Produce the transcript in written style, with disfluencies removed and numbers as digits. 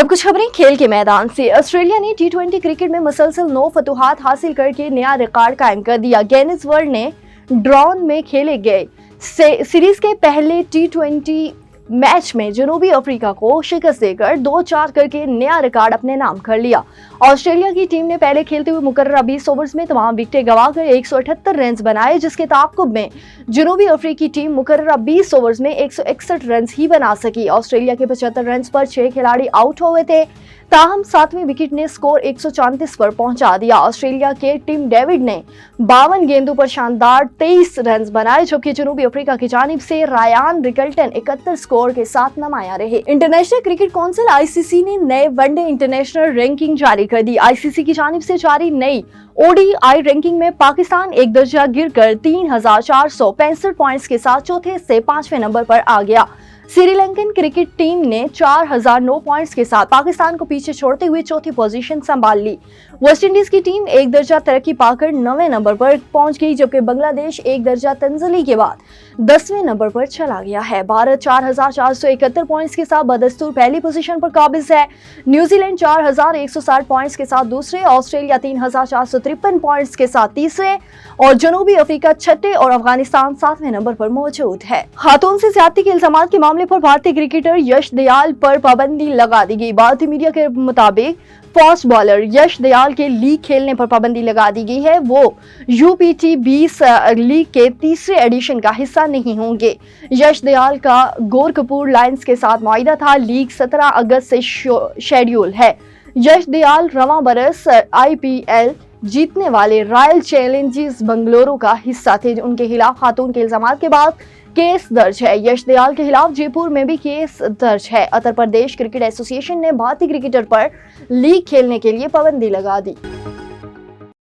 और अब कुछ खबरें खेल के मैदान से। ऑस्ट्रेलिया ने टी20 क्रिकेट में मुसलसल 9 फतुहात हासिल करके नया रिकॉर्ड कायम कर दिया। गिनीज वर्ल्ड ने ड्रॉन में खेले गए सीरीज के पहले टी20 मैच में जनूबी अफ्रीका को शिकस्त देकर 2-4 करके नया रिकॉर्ड अपने नाम कर लिया। ऑस्ट्रेलिया की टीम ने पहले खेलते हुए मुकर्ररा 20 ओवर्स में तमाम विकेटें गंवाकर 178 रन बनाए, जिसके ताक़ुब में जनूबी अफ्रीकी टीम मुकर्ररा 20 ओवर्स में 161 रन ही बना सकी। ऑस्ट्रेलिया के 75 रन पर 6 खिलाड़ी आउट हो गए थे, ताहम 7वीं विकेट ने स्कोर 134 पर पहुंचा दिया। ऑस्ट्रेलिया के टिम डेविड ने 52 गेंदों पर शानदार 23 रन बनाए, जबकि जनूबी अफ्रीका की जानिब से रायान रिकल्टन 71 स्कोर के साथ नमाया रहे। इंटरनेशनल क्रिकेट काउंसिल (ICC) ने नए वनडे इंटरनेशनल रैंकिंग जारी कर दी। ICC की जानिब से जारी नई ODI रैंकिंग में पाकिस्तान एक दर्जा गिरकर 3465 पॉइंट्स के साथ चौथे से 5वें नंबर पर आ गया। श्रीलंकन क्रिकेट टीम ने 4009 पॉइंट्स के साथ पाकिस्तान को पीछे छोड़ते हुए चौथी पोजीशन संभाल ली। वेस्टइंडीज की टीम एक दर्जा तरक्की पाकर 9वें नंबर पर पहुंच गई, जबकि बांग्लादेश एक दर्जा तंजली के बाद 10वें नंबर पर चला गया है। भारत 4471 पॉइंट्स के साथ बदस्तूर पहली पोजीशन पर काबिज है। न्यूजीलैंड 4160 पॉइंट्स के साथ दूसरे, ऑस्ट्रेलिया 3453 पॉइंट्स के साथ तीसरे और जनूबी अफ्रीका छठे और अफगानिस्तान 7वें नंबर पर मौजूद है। खातून से ज्यादती के इल्जामात के मामले पर भारतीय क्रिकेटर यश दयाल पर पाबंदी लगा दी गई। भारतीय मीडिया के मुताबिक फास्ट बॉलर यश दयाल के लीग खेलने पर पाबंदी लगा दी गई है। वो UPT 20 लीग के तीसरे एडिशन का हिस्सा नहीं होंगे। यश दयाल का गोरखपुर लायंस के साथ मुआहिदा था। लीग 17 अगस्त से शेड्यूल है। यश दयाल रवां बरस IPL जीतने वाले रॉयल चैलेंजर्स बेंगलुरु का हिस्सा थे। उनके खिलाफ खातून के इल्जामात के बाद केस दर्ज है। यश दयाल के खिलाफ जयपुर में भी केस दर्ज है। उत्तर प्रदेश क्रिकेट एसोसिएशन ने भारतीय क्रिकेटर पर लीग खेलने के लिए पाबंदी लगा दी।